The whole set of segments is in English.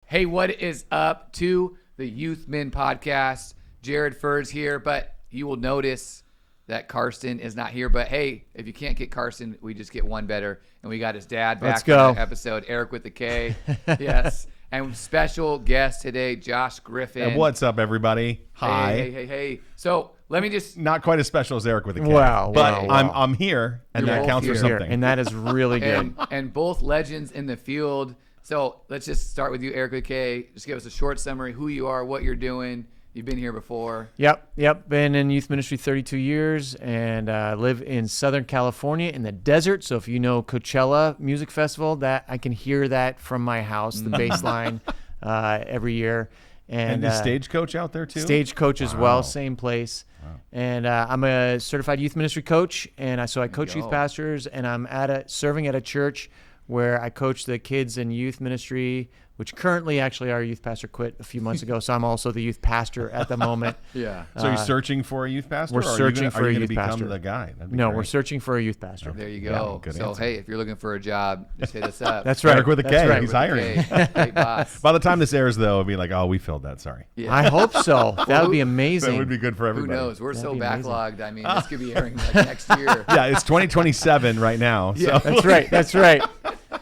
Hey, what is up to the Youth Men podcast? Jared Furs here, but you will notice that Karsten is not here. But hey, if you can't get Karsten, we just get one better. And we got his dad back for the episode, Eric with the K. Yes. And special guest today, Josh Griffin. And what's up, everybody? Hi. Hey. So let me just... Not quite as special as Eric with the K. Wow. But I'm here, and You're that counts for something. And that is really good. and both legends in the field. So let's just start with you, Eric with K. Just give us a short summary, who you are, what you're doing. You've been here before. Yep. Been in youth ministry 32 years and live in Southern California in the desert. So if you know Coachella Music Festival, that I can hear that from my house, the bass line every year. And is Stagecoach out there too? Stagecoach as well, same place. Wow. And I'm a certified youth ministry coach, and so I coach youth pastors, and I'm serving at a church where I coach the kids in youth ministry, which currently actually our youth pastor quit a few months ago. So I'm also the youth pastor at the moment. Yeah. So you're searching for a youth pastor? We're searching for a youth pastor. Become the guy? No, we're searching for a youth pastor. There you go. Yeah, so, hey, if you're looking for a job, just hit us up. That's right. Eric with a K. Right. He's hiring. Hey, boss. By the time this airs, though, it'll be like, oh, we filled that. Sorry. Yeah. I hope so. That would be amazing. That would be good for everybody. Who knows? We're so backlogged. I mean, this could be airing like next year. Yeah, it's 2027 right now. Yeah, so. That's right.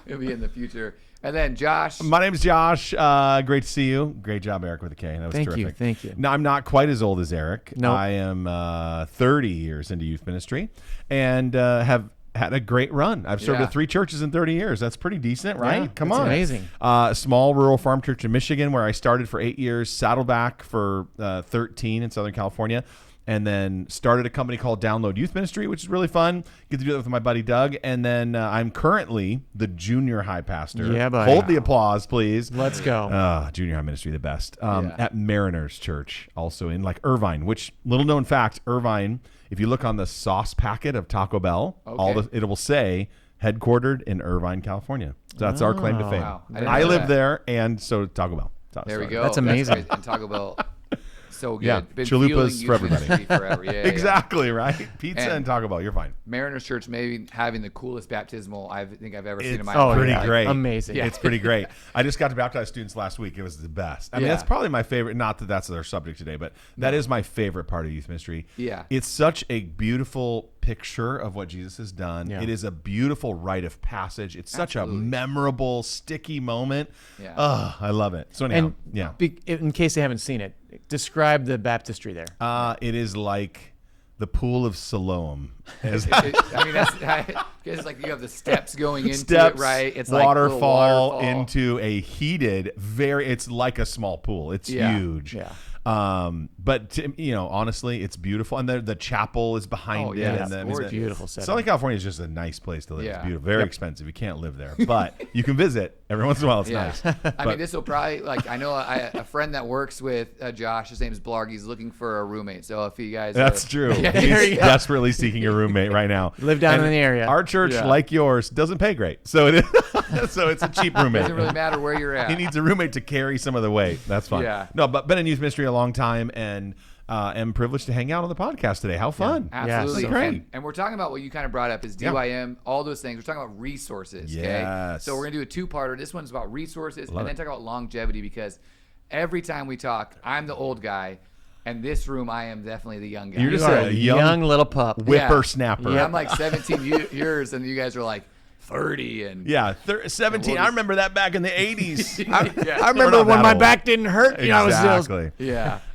It'll be in the future. And then Josh. My name is Josh. Great to see you. Great job, Eric with a K. That was terrific. Thank you. No, I'm not quite as old as Eric. No. I am 30 years into youth ministry and have had a great run. I've served at 3 churches in 30 years. That's pretty decent, right? Yeah, Come that's on. amazing. A small rural farm church in Michigan where I started for 8 years, Saddleback for 13 in Southern California, and then started a company called Download Youth Ministry, which is really fun. Get to do that with my buddy Doug. And then I'm currently the junior high pastor. Yeah, buddy. Hold the applause, please. Let's go. Junior high ministry, the best. At Mariners Church, also in like Irvine, which, little known fact, Irvine, if you look on the sauce packet of Taco Bell, it will say headquartered in Irvine, California. So that's our claim to fame. Wow. I live there, and so Taco Bell. There we go. That's amazing. And Taco Bell. So good. Yeah, Been chalupas for everybody. Forever. Yeah, exactly, right? Pizza and Taco Bell, you're fine. Mariners Church maybe having the coolest baptismal I think I've ever seen in my life. life. Pretty great. Amazing. Yeah. It's pretty great. I just got to baptize students last week. It was the best. I mean, that's probably my favorite. Not that that's our subject today, but that is my favorite part of youth ministry. Yeah. It's such a beautiful picture of what Jesus has done. Yeah. It is a beautiful rite of passage. It's such a memorable, sticky moment. Yeah. Oh, I love it. So anyhow, in case they haven't seen it, describe the baptistry there. It is like the pool of Siloam. I mean, it's like you have the steps going into it, right? It's waterfall into a heated, it's like a small pool. It's huge. Yeah. But honestly, it's beautiful, and the chapel is behind it. And it's beautiful. Southern California is just a nice place to live. Yeah. It's beautiful, very expensive. You can't live there, but you can visit every once in a while. It's nice. I mean, this will probably I know a friend that works with Josh. His name is Blarg. He's looking for a roommate. So if you guys, that's true. He's desperately seeking a roommate right now. Live down in the area. Our church, like yours, doesn't pay great, so it is. So it's a cheap roommate. Doesn't really matter where you're at. He needs a roommate to carry some of the weight. That's fine. Yeah. No, but been in youth ministry a long time, and am privileged to hang out on the podcast today. How fun. Yeah, absolutely. Great. And we're talking about what you kind of brought up is DYM, all those things. We're talking about resources. Okay? Yes. So we're going to do a 2-parter. This one's about resources and then talk about longevity, because every time we talk, I'm the old guy. And this room, I am definitely the young guy. You're just a young little pup. Whippersnapper. Yeah, I'm like 17 years, and you guys are like 30 and 17. I remember that back in the 80s. I remember when my back didn't hurt. Exactly.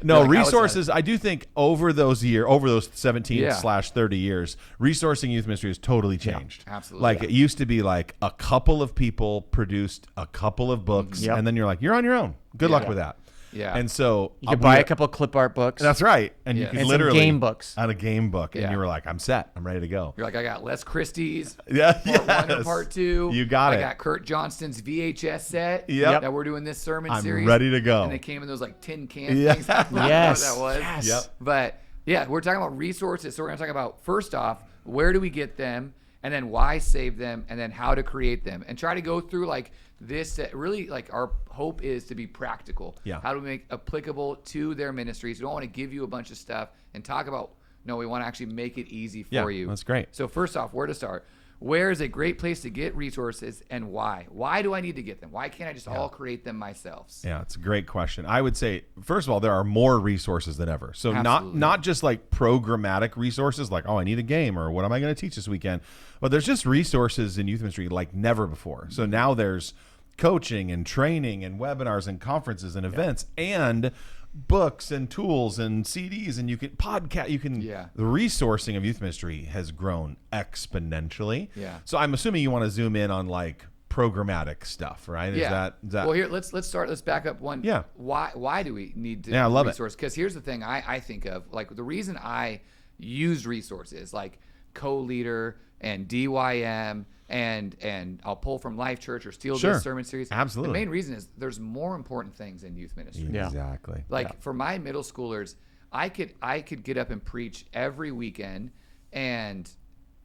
No, like, resources. I do think over those 17/30 years, resourcing youth ministry has totally changed. Yeah, absolutely. Like it used to be like a couple of people produced a couple of books, and then you're like, you're on your own. Good luck with that. Yeah. And so You could buy a couple of clip art books. That's right. And you Yes. could And some literally game books. on a game book, and Yeah. you were like, I'm set. I'm ready to go. You're like, I got Les Christie's Yeah. part 1 and yes. part 2. You got it. I got Kurt Johnston's VHS set Yep. that we're doing this sermon I'm series. ready to go. And they came in those like tin can Yeah. things. I don't know Yes. what that was. Yes. Yep. But yeah, we're talking about resources. So we're going to talk about, first off, where do we get them? And then why save them? And then how to create them. And try to go through like this. Really, like our hope is to be practical. Yeah. How do we make applicable to their ministries? We don't want to give you a bunch of stuff and talk about, no, we want to actually make it easy for Yeah, you. that's great. So first off, where to start? Where is a great place to get resources and why? Why do I need to get them? Why can't I just all create them myself? Yeah, it's a great question. I would say, first of all, there are more resources than ever. So Absolutely. not just like programmatic resources like, oh, I need a game or what am I going to teach this weekend? But there's just resources in youth ministry like never before. So now there's coaching and training and webinars and conferences and events and books and tools and CDs, and you can podcast. You can Yeah. The resourcing of youth ministry has grown exponentially. Yeah. So I'm assuming you want to zoom in on like programmatic stuff, right? Is that Well, here let's start. Let's back up one. Yeah. Why do we need to Yeah, I love it. resource? Because here's the thing I think of, like the reason I use resources like Co-Leader and DYM and I'll pull from Life Church or steal Sure. this sermon series. Absolutely. The main reason is there's more important things in youth ministry. Yeah. Exactly. Like for my middle schoolers, I could get up and preach every weekend, and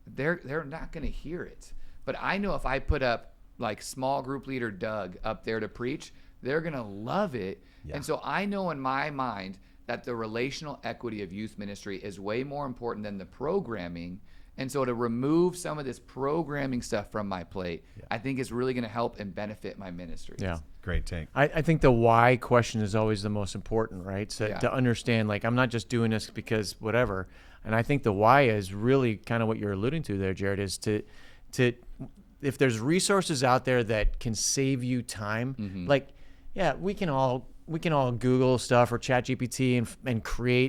they're not going to hear it. But I know if I put up like small group leader Doug up there to preach, they're going to love it. Yeah. And so I know in my mind that the relational equity of youth ministry is way more important than the programming. And so to remove some of this programming stuff from my plate, I think is really going to help and benefit my ministry. Yeah. Great take. I think the why question is always the most important, right? So Yeah. to understand, like, I'm not just doing this because whatever. And I think the why is really kind of what you're alluding to there, Jared, is to if there's resources out there that can save you time, like, yeah, we can all Google stuff or chat GPT and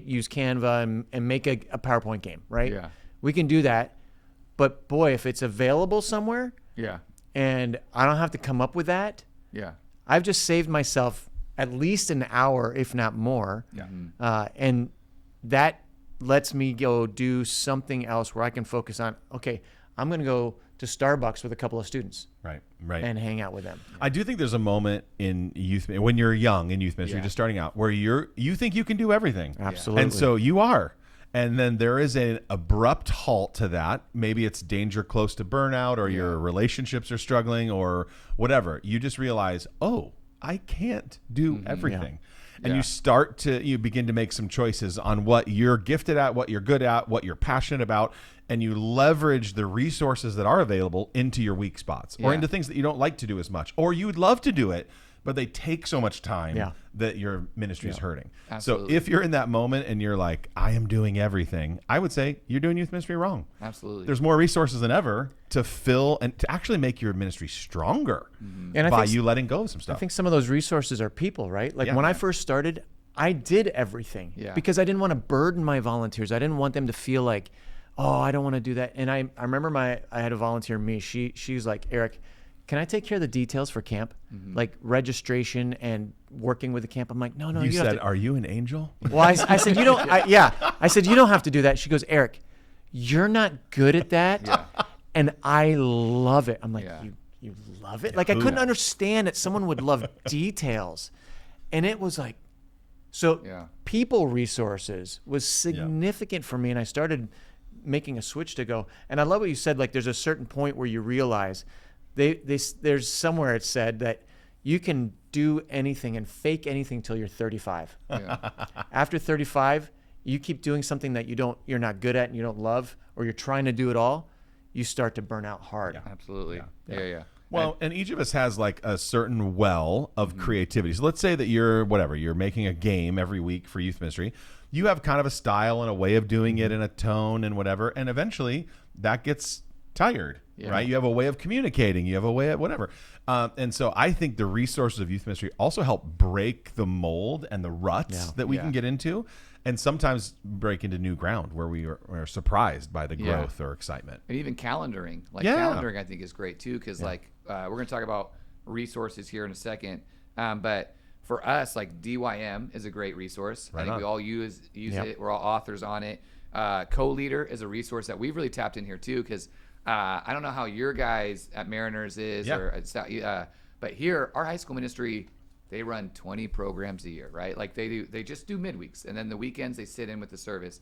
use Canva and make a PowerPoint game, right? Yeah. We can do that. But boy, if it's available somewhere Yeah. and I don't have to come up with that, Yeah. I've just saved myself at least an hour, if not more. Yeah. And that lets me go do something else where I can focus on, okay, I'm going to go to Starbucks with a couple of students Right. and hang out with them. I do think there's a moment in youth when you're young in youth ministry, Yeah. just starting out, where you think you can do everything. Absolutely. And so you are. And then there is an abrupt halt to that. Maybe it's danger close to burnout or your relationships are struggling or whatever. You just realize, oh, I can't do everything. And you begin to make some choices on what you're gifted at, what you're good at, what you're passionate about, and you leverage the resources that are available into your weak spots or Yeah. into things that you don't like to do as much, or you would love to do it, but they take so much time Yeah. that your ministry is hurting. Absolutely. So if you're in that moment and you're like, I am doing everything, I would say you're doing youth ministry wrong. Absolutely. There's more resources than ever to fill and to actually make your ministry stronger And I by think- you letting go of some stuff. I think some of those resources are people, right? Like Yeah. when I first started, I did everything Yeah. because I didn't want to burden my volunteers. I didn't want them to feel like, oh, I don't want to do that. And I remember I had a volunteer, me. She's like, Eric, can I take care of the details for camp, like registration and working with the camp? I'm like, no, you you have said, to. are you an angel? Well, I said, you don't. I said, you don't have to do that. She goes, Eric, you're not good at that, and I love it. I'm like, Yeah. you love it? Like I couldn't understand that someone would love details, and it was like, so Yeah. people resources was significant for me, and I started making a switch to go. And I love what you said. Like, there's a certain point where you realize there's somewhere it said that you can do anything and fake anything till you're 35. Yeah. After 35, you keep doing something that you're not good at and you don't love, or you're trying to do it all, you start to burn out hard. Absolutely. Yeah. Well, and each of us has like a certain well of creativity. So let's say that you're making a game every week for youth ministry. You have kind of a style and a way of doing it and a tone and whatever. And eventually that gets tired, right? You have a way of communicating. You have a way of whatever. And so I think the resources of youth ministry also help break the mold and the ruts that we can get into, and sometimes break into new ground where we are surprised by the growth or excitement. And even calendaring. Calendaring, I think, is great too, because we're going to talk about resources here in a second. But for us, like DYM is a great resource. I think we all use it. We're all authors on it. Co-Leader is a resource that we've really tapped in here too, because I don't know how your guys at Mariners is, but here our high school ministry, they run 20 programs a year, right? Like they just do midweeks, and then the weekends they sit in with the service.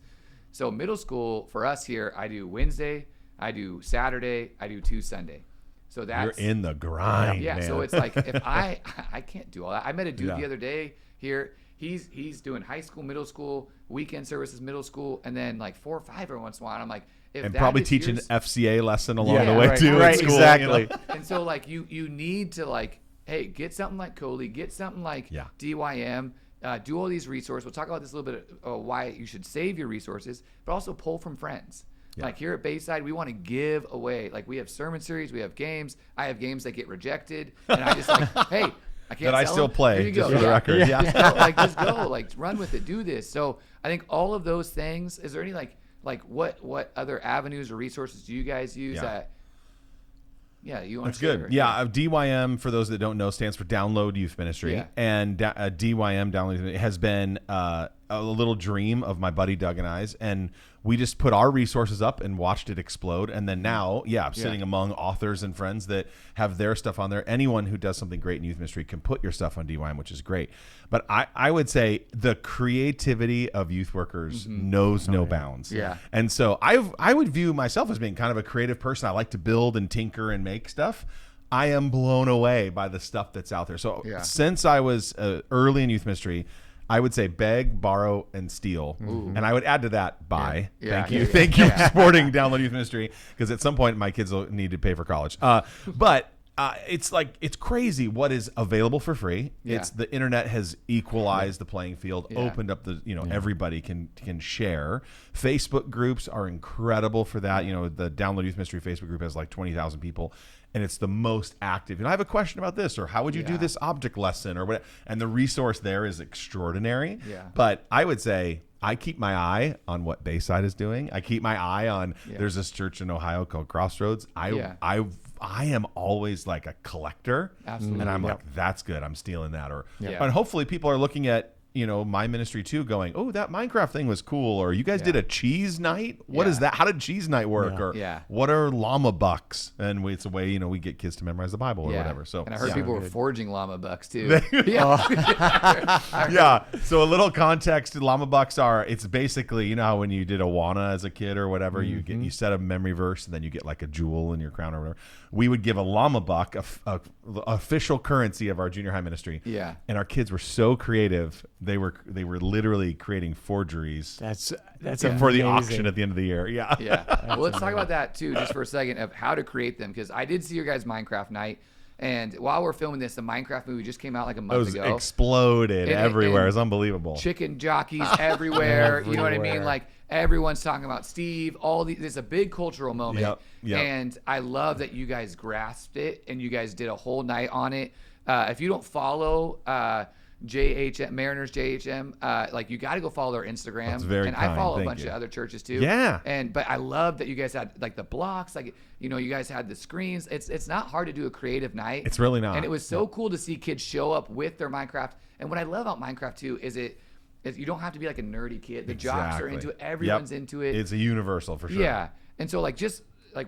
So middle school for us here, I do Wednesday, I do Saturday, I do 2 Sunday. So that's you're in the grind. Yeah. Man. So it's like if I can't do all that. I met a dude the other day here. He's doing high school, middle school, weekend services, middle school, and then like 4 or 5 every once in a while. And I'm like, and probably teach an FCA lesson along the way right, too. Right, in school, exactly. And so like you need to like, hey, get something like Coley, get something like DYM, do all these resources. We'll talk about this a little bit why you should save your resources, but also pull from friends. Yeah. Like here at Bayside, we want to give away. Like we have sermon series, we have games. I have games that get rejected, and I just like, hey, I can't. That I still play. Just for the record. Just go, like run with it, do this. So I think all of those things. Is there any like what other avenues or resources do you guys use that? Yeah, you want to share? That's good. Yeah, DYM, for those that don't know, stands for Download Youth Ministry. Yeah. And DYM, Download, has been a little dream of my buddy Doug and I's. And we just put our resources up and watched it explode. And then now, I'm sitting among authors and friends that have their stuff on there. Anyone who does something great in youth ministry can put your stuff on DYM, which is great. But I would say the creativity of youth workers knows no bounds. Yeah. And so I would view myself as being kind of a creative person. I like to build and tinker and make stuff. I am blown away by the stuff that's out there. So since I was early in youth ministry, I would say beg, borrow, and steal. Ooh. And I would add to that buy. Thank you for supporting Download Youth Ministry, because at some point my kids will need to pay for college. But it's crazy what is available for free. It's the internet has equalized the playing field, opened up the everybody can share. Facebook groups are incredible for that. The Download Youth Ministry Facebook group has like 20,000 people. And it's the most active. I have a question about this, or how would you do this object lesson, or what? And the resource there is extraordinary. Yeah. But I would say I keep my eye on what Bayside is doing. I keep my eye on. There's this church in Ohio called Crossroads. I am always like a collector. Absolutely. And I'm like, that's good. I'm stealing that. And hopefully people are looking at my ministry too, going, oh, that Minecraft thing was cool, or you guys did a cheese night. What is that? How did cheese night work? Or what are llama bucks? And it's a way we get kids to memorize the Bible or whatever. So and I heard people were forging llama bucks too. So a little context: llama bucks it's basically how when you did Awana as a kid or whatever, you set a memory verse and then you get like a jewel in your crown or whatever. We would give a llama buck, a official currency of our junior high ministry. Yeah, and our kids were so creative. They were literally creating forgeries. That's for the auction at the end of the year. Yeah. Well, let's talk about that too, just for a second, of how to create them, because I did see your guys' Minecraft night, and while we're filming this, the Minecraft movie just came out like a month ago. Exploded everywhere. It's unbelievable. Chicken jockeys everywhere. You know what I mean? Like everyone's talking about Steve. It's a big cultural moment. Yep. And I love that you guys grasped it and you guys did a whole night on it. If you don't follow Mariners JHM, like you got to go follow their Instagram. That's very and kind. I follow a Thank bunch you. of other churches too. Yeah. But I love that you guys had like the blocks, like you guys had the screens. It's not hard to do a creative night. It's really not. And it was so cool to see kids show up with their Minecraft. And what I love about Minecraft too is you don't have to be like a nerdy kid. The jocks are into it. Everyone's into it. It's a universal for sure. Yeah. And so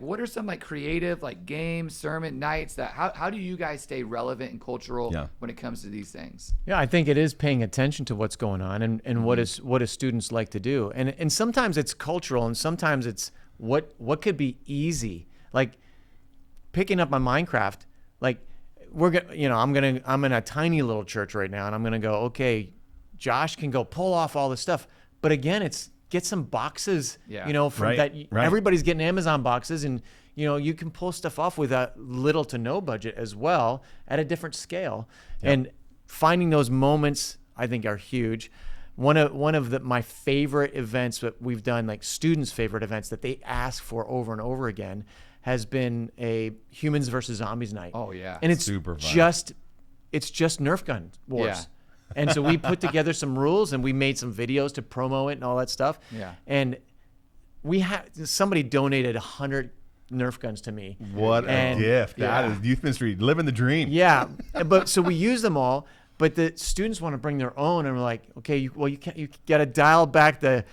what are some like creative like games, sermon nights that how do you guys stay relevant and cultural when it comes to these things? Yeah, I think it is paying attention to what's going on and what do students like to do. And sometimes it's cultural and sometimes it's what could be easy. Like picking up my Minecraft, like I'm in a tiny little church right now and I'm going to go, okay, Josh can go pull off all this stuff. But again, it's get some boxes, everybody's getting Amazon boxes, and you can pull stuff off with a little to no budget as well at a different scale. Yep. And finding those moments, I think, are huge. One of my favorite events that we've done, like students' favorite events that they ask for over and over again, has been a humans versus zombies night. Oh yeah, and it's super fun. It's just Nerf gun wars. Yeah. And so we put together some rules and we made some videos to promo it and all that stuff. Yeah. And somebody donated 100 Nerf guns to me. What a gift. That is youth ministry, living the dream. Yeah. But so we use them all. But the students want to bring their own, and we're like, okay, you got to dial back the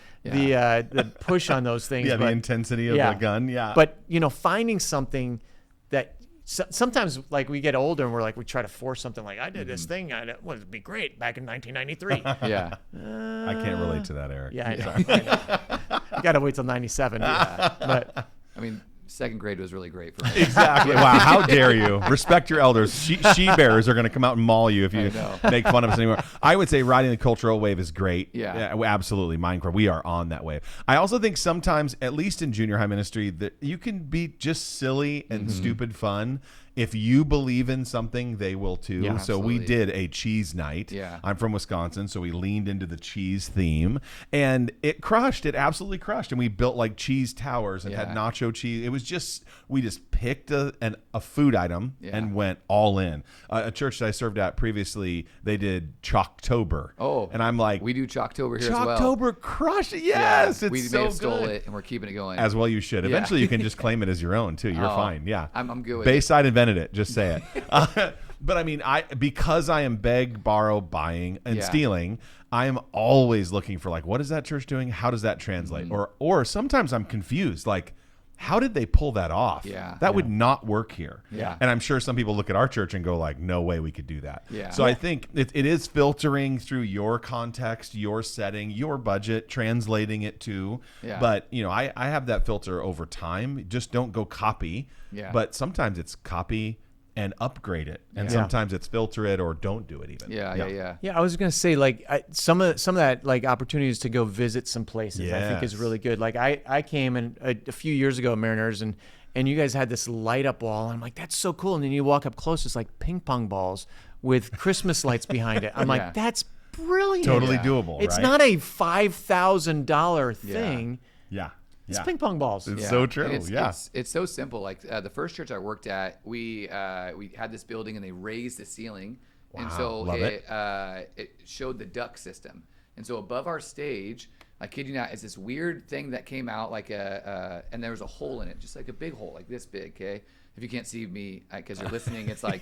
push on those things. Yeah, but, the intensity of the gun. Yeah. But finding something that sometimes like we get older and we're like, we try to force something like I did this thing. It'd be great back in 1993. Yeah. I can't relate to that, Eric. Yeah, I know. You got to wait till 97. Yeah. But I mean, second grade was really great for me. Exactly. Wow. How dare you? Respect your elders. She-bears are going to come out and maul you if you make fun of us anymore. I would say riding the cultural wave is great. Yeah. Absolutely. Minecraft. We are on that wave. I also think sometimes, at least in junior high ministry, that you can be just silly and stupid fun. If you believe in something, they will too. Yeah, so we did a cheese night. Yeah. I'm from Wisconsin, so we leaned into the cheese theme, and it crushed. It absolutely crushed. And we built like cheese towers and had nacho cheese. It was just, we just picked a food item and went all in. A church that I served at previously, they did Chalktober. Oh, and I'm like, we do Chalktober here as well. Chalktober crushed it. Yes, it's we so may have stole good. it, and we're keeping it going. As well, you should. Eventually, you can just claim it as your own too. You're fine. Yeah, I'm good with Bayside invented it. Just say it. But I mean, because I am beg, borrow, buying, and stealing, I am always looking for like, what is that church doing? How does that translate? Or sometimes I'm confused. Like, how did they pull that off? Yeah. That would not work here. Yeah. And I'm sure some people look at our church and go like, no way we could do that. Yeah. So I think it is filtering through your context, your setting, your budget, translating it to. Yeah. But, I have that filter over time. Just don't go copy. Yeah. But sometimes it's copy and upgrade it. And sometimes it's filter it or don't do it even. Yeah. yeah, I was gonna say like some of that like opportunities to go visit some places I think is really good. Like I came in a few years ago at Mariners and you guys had this light up wall and I'm like, that's so cool. And then you walk up close, it's like ping pong balls with Christmas lights behind it. I'm like, that's brilliant. Totally doable. It's right? not a $5,000 thing. Yeah. It's ping pong balls. It's so true. It's so simple. Like the first church I worked at, we had this building and they raised the ceiling, and so it showed the duct system. And so above our stage, I kid you not, is this weird thing that came out like and there was a hole in it, just like a big hole, like this big. Okay, if you can't see me because you're listening, it's like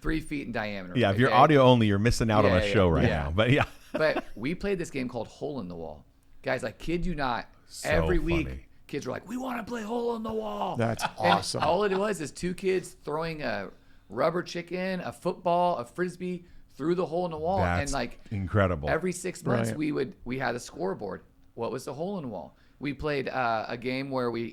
3 feet in diameter. Yeah, if you're audio only, you're missing out on a show right now. But but we played this game called Hole in the Wall, guys. I kid you not. So Every funny. week, kids were like, "We want to play Hole in the Wall." That's And awesome. all it was is two kids throwing a rubber chicken, a football, a frisbee through the hole in the wall, That's and like incredible. every 6 months, Right. we had a scoreboard. What was the hole in the wall? We played a game where there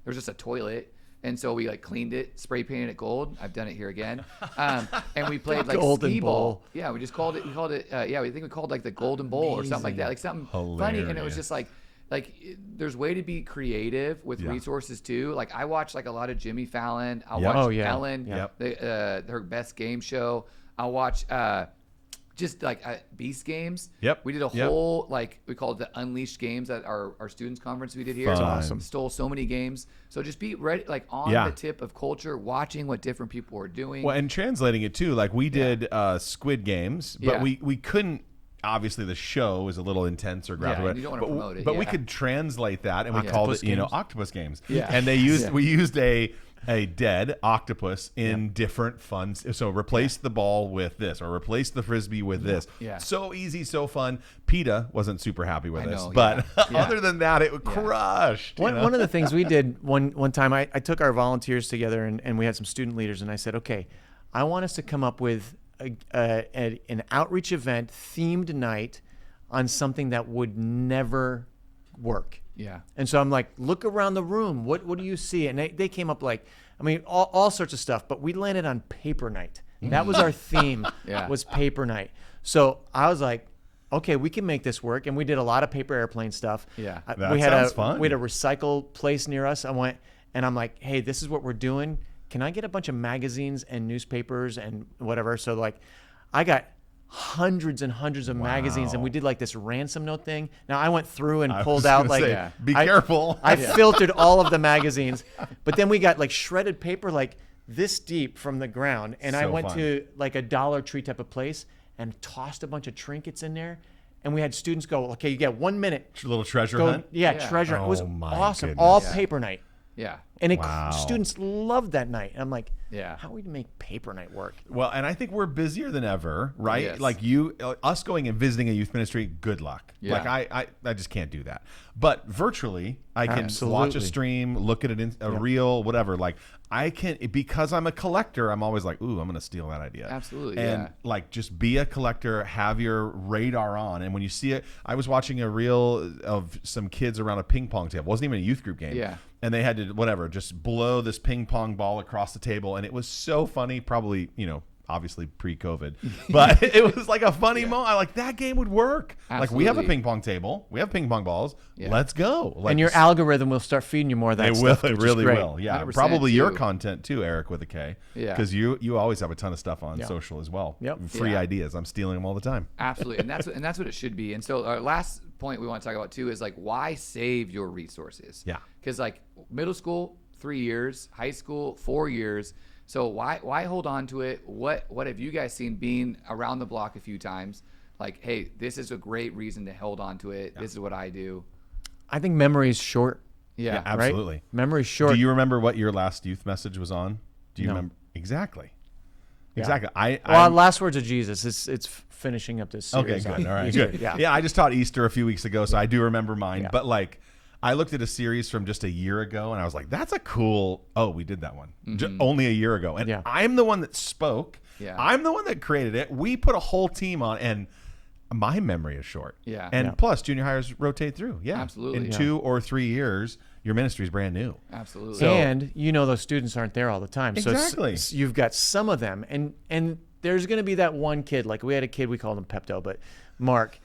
was just a toilet. And so we like cleaned it, spray painted it gold. I've done it here again. And we played like Golden skee bowl. ball. Yeah, we just called it. We called it. We think we called it like the golden bowl or something like that. Like something funny. And it was just like there's way to be creative with resources too. Like I watch like a lot of Jimmy Fallon. I'll watch Ellen, her best game show. I'll watch just like Beast Games. Yep. We did a whole we called it the Unleashed Games at our students conference we did here. Fun. Awesome. Stole so many games. So just be ready, like on the tip of culture, watching what different people are doing. Well, and translating it too. Like we did Squid Games, but Yeah. we couldn't. Obviously, the show is a little intense or graphic, and you don't want to promote it. but we could translate that, and we called it, Octopus Games. Yeah. And we used a dead octopus in different fun. So replace the ball with this, or replace the frisbee with this. Yeah. So easy, so fun. PETA wasn't super happy with this, know, but other than that, it crushed. One of the things we did one time, I took our volunteers together and we had some student leaders, and I said, okay, I want us to come up with an outreach event themed night on something that would never work. Yeah. And so I'm like, look around the room. What do you see? And they came up all sorts of stuff, but we landed on paper night. That was our theme, was paper night. So I was like, okay, we can make this work. And we did a lot of paper airplane stuff. Yeah. That sounds fun. We had a recycle place near us. I'm like, hey, this is what we're doing. Can I get a bunch of magazines and newspapers and whatever? So like I got hundreds and hundreds of magazines, and we did like this ransom note thing. Now I went through and pulled out be careful. I filtered all of the magazines, but then we got like shredded paper like this deep from the ground, and I went to like a Dollar Tree type of place and tossed a bunch of trinkets in there. And we had students go, okay, you get 1 minute. Little treasure hunt. Yeah, treasure hunt. It was Oh, my awesome. goodness. All paper night. Yeah. And Wow. students loved that night. And I'm like, Yeah. how do we make paper night work? Well, and I think we're busier than ever, right? Yes. Like us going and visiting a youth ministry, good luck. Yeah. Like I just can't do that. But virtually, I can watch a Absolutely. stream, look at a reel, whatever. Like I can, because I'm a collector, I'm always like, ooh, I'm going to steal that idea. Absolutely, And yeah. like, just be a collector, have your radar on. And when you see it, I was watching a reel of some kids around a ping pong table. It wasn't even a youth group game. Yeah. And they had to, just blow this ping pong ball across the table. And it was so funny, probably, obviously pre-COVID, but it was like a funny moment. I like that game would work. Like we have a Absolutely. ping pong table, we have ping pong balls. Yeah. Let's go. Like, And your algorithm will start feeding you more of that it stuff. will. It which is really great. will. Yeah. 100% Probably your too. content too, Eric, with a K. Yeah. Because you always have a ton of stuff on Yeah. social as well. Yep. Free Yeah. ideas. I'm stealing them all the time. Absolutely, and that's what it should be. And so our last point we want to talk about too is like why save your resources. Yeah. Because like middle school 3 years, high school 4 years. So why hold on to it? What have you guys seen being around the block a few times? Like, hey, this is a great reason to hold on to it. This is what I do. I think memory is short. Yeah, Yeah, absolutely. Right? Memory is short. Do you remember what your last youth message was on? Do you No. remember? Exactly. Yeah. Exactly. Well, last words of Jesus. It's finishing up this Okay, series. good. on All right, Easter. good. Yeah. I just taught Easter a few weeks ago, so I do remember mine. Yeah. But like, I looked at a series from just a year ago, and I was like, "That's a cool." Oh, we did that one only a year ago, and Yeah. I'm the one that spoke. Yeah. I'm the one that created it. We put a whole team on, and my memory is short. Yeah. and Yeah. plus, junior hires rotate through. Yeah, Absolutely. In Yeah. 2 or 3 years, your ministry is brand new. Absolutely. So- And those students aren't there all the time. Exactly. So you've got some of them, and there's going to be that one kid. Like we had a kid, we called him Pepto, but Mark.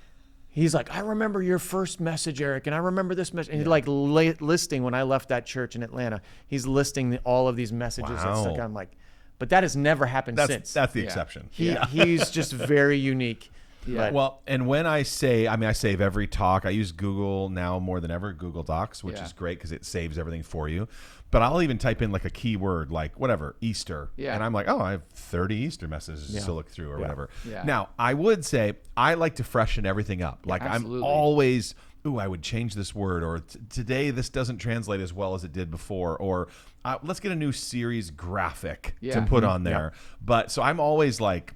He's like, I remember your first message, Eric, and I remember this message. And he's like listing when I left that church in Atlanta. He's listing all of these messages that stuck. Wow. I'm like, but that has never happened since. That's the Yeah. exception. He's just very unique. Yeah. But Well, and when I save every talk. I use Google now more than ever, Google Docs, which Yeah. is great because it saves everything for you. But I'll even type in like a keyword, like whatever, Easter. Yeah. And I'm like, oh, I have 30 Easter messages Yeah. to look through or Yeah. whatever. Yeah. Now, I would say I like to freshen everything up. Like absolutely. I'm always, I would change this word, or today this doesn't translate as well as it did before, or let's get a new series graphic Yeah. to put on there. But so I'm always like,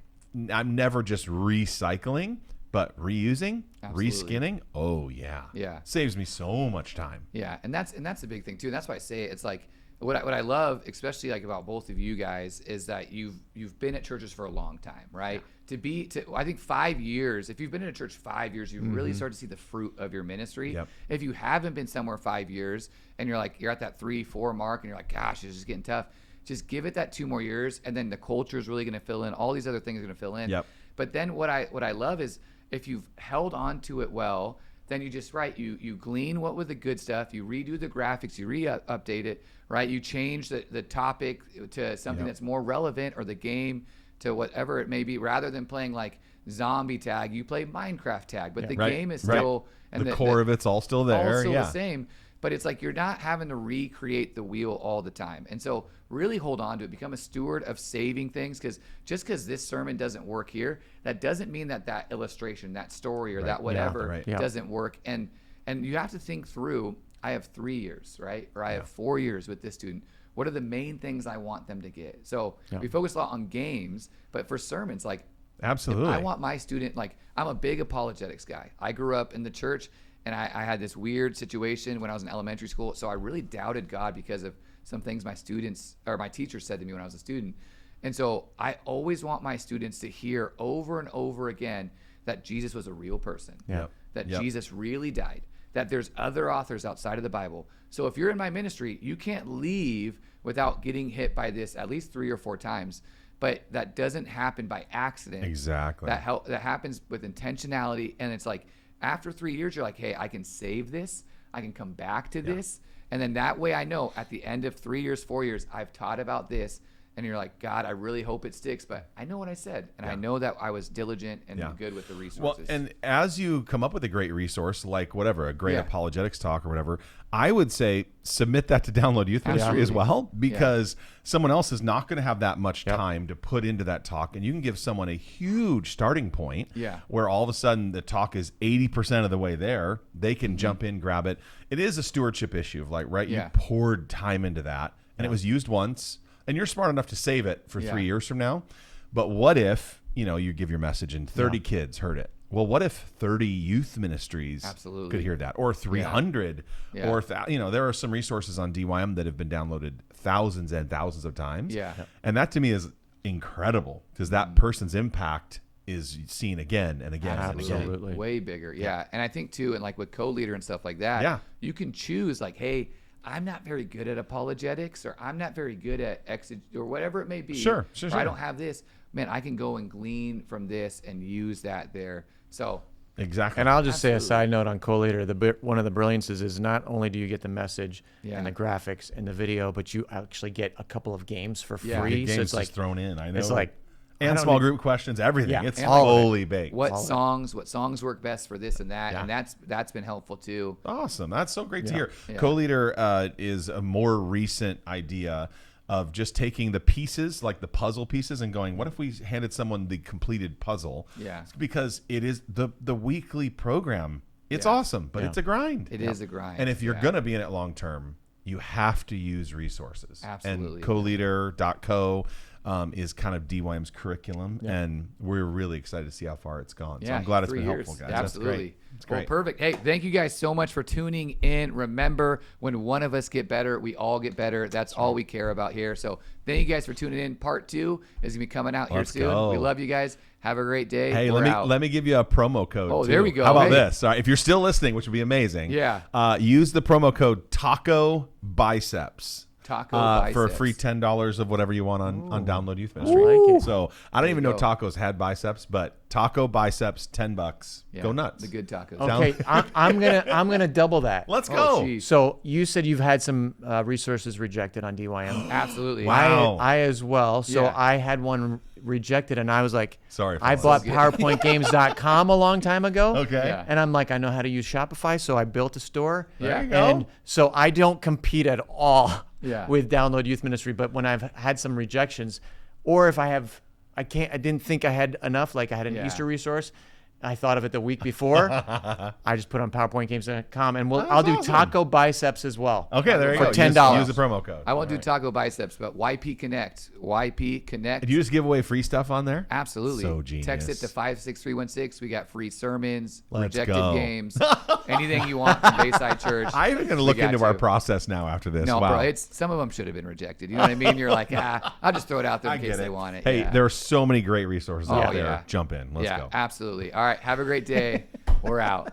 I'm never just recycling, but reusing, Absolutely. reskinning. Oh yeah, Yeah. saves me so much time. Yeah, and that's the big thing too. And that's why I say it's like what I love, especially like about both of you guys, is that you've been at churches for a long time, right? I think 5 years. If you've been in a church 5 years, you really start to see the fruit of your ministry. Yep. If you haven't been somewhere 5 years and you're at that 3-4 mark and you're like, gosh, it's just getting tough. Just give it that 2 more years, and then the culture is really going to fill in. All these other things are going to fill in. Yep. But then what I love is if you've held on to it well, then you just you glean what was the good stuff, you redo the graphics, you update it, right? You change the topic to something Yep. that's more relevant, or the game to whatever it may be. Rather than playing like zombie tag, you play Minecraft tag, but the Right, game is right. still and the core of it's all still there. all still yeah. the same. But it's like you're not having to recreate the wheel all the time. And so really hold on to it. Become a steward of saving things, because just because this sermon doesn't work here, that doesn't mean that illustration, that story, or that whatever right. Yeah. doesn't work. And you have to think through, I have 3 years, right? Or I have 4 years with this student. What are the main things I want them to get? So we focus a lot on games, but for sermons, like Absolutely. I want my student, like I'm a big apologetics guy. I grew up in the church, and I had this weird situation when I was in elementary school. So I really doubted God because of some things my teachers said to me when I was a student. And so I always want my students to hear over and over again that Jesus was a real person, Yep. that Yep. Jesus really died, that there's other authors outside of the Bible. So if you're in my ministry, you can't leave without getting hit by this at least 3 or 4 times. But that doesn't happen by accident. Exactly. That happens with intentionality. And it's like after 3 years, you're like, hey, I can save this. I can come back to this. And then that way I know at the end of 3 years, 4 years, I've taught about this. and you're like, God, I really hope it sticks, but I know what I said, and I know that I was diligent and good with the resources. Well, and as you come up with a great resource, like whatever, a great apologetics talk or whatever, I would say submit that to Download Youth Ministry as well, because someone else is not going to have that much time to put into that talk, and you can give someone a huge starting point where all of a sudden the talk is 80% of the way there. They can jump in, grab it. It is a stewardship issue of like, right, you poured time into that, and it was used once, and you're smart enough to save it for 3 years from now. But what if, you give your message and 30 kids heard it? Well, what if 30 youth ministries could hear that, or 300, or there are some resources on DYM that have been downloaded thousands and thousands of times. And that to me is incredible, because that person's impact is seen again and again and again. Way bigger. And I think too, and like with co-leader and stuff like that, you can choose like, hey, I'm not very good at apologetics, or I'm not very good at or whatever it may be. Sure. I don't have this. Man, I can go and glean from this and use that there. So exactly. And I'll just say a side note on co-leader. One of the brilliances is not only do you get the message and the graphics and the video, but you actually get a couple of games for free. Games So it's like thrown in. I know. It's like and small group questions, everything. Yeah. It's And fully baked. What songs work best for this and that, and that's been helpful too. Awesome. That's so great to hear. Co-leader is a more recent idea of just taking the pieces, like the puzzle pieces, and going, what if we handed someone the completed puzzle? Because it is the weekly program. It's awesome, but it's a grind. It is a grind. And if you're going to be in it long term, you have to use resources. Absolutely. And coleader.co is kind of DYM's curriculum, and we're really excited to see how far it's gone. So I'm glad it's been helpful, guys. Absolutely. It's great. Well, perfect. Hey, thank you guys so much for tuning in. Remember, when one of us get better, we all get better. That's all we care about here. So thank you guys for tuning in. Part 2 is going to be coming out here soon. Go. We love you guys. Have a great day. Hey, let me give you a promo code. Oh, too. there we go. How about this? All right, if you're still listening, which would be amazing. Use the promo code Taco Biceps. For a free $10 of whatever you want on Download Youth Ministry. I like it. So I don't even know tacos had biceps, but Taco Biceps, $10. Go nuts. The good tacos. Okay, I'm gonna double that. Let's go. Geez. So you said you've had some resources rejected on DYM. Absolutely. Wow. I as well. So I had one rejected, and I was like, sorry. I bought PowerPointGames.com a long time ago. Okay. And I'm like, I know how to use Shopify, so I built a store. There you go. And so I don't compete at all with Download Youth Ministry, but when I've had some rejections, or if I didn't think I had enough, like I had an Easter resource, I thought of it the week before. I just put on PowerPointGames.com, and I'll do Taco Biceps as well. Okay, there you for go. $10. Use the promo code. I won't do Taco Biceps, but YP Connect. YP Connect. Did you just give away free stuff on there? Absolutely. So genius. Text it to 56316. We got free sermons, Let's rejected go. games, anything you want from Bayside Church. I'm even going to look into our process now after this. No, wow. bro, some of them should have been rejected. You know what I mean? You're like, I'll just throw it out there in case they want it. Hey, there are so many great resources out there. Yeah. Jump in. Let's go. Absolutely. All right. Have a great day. We're out.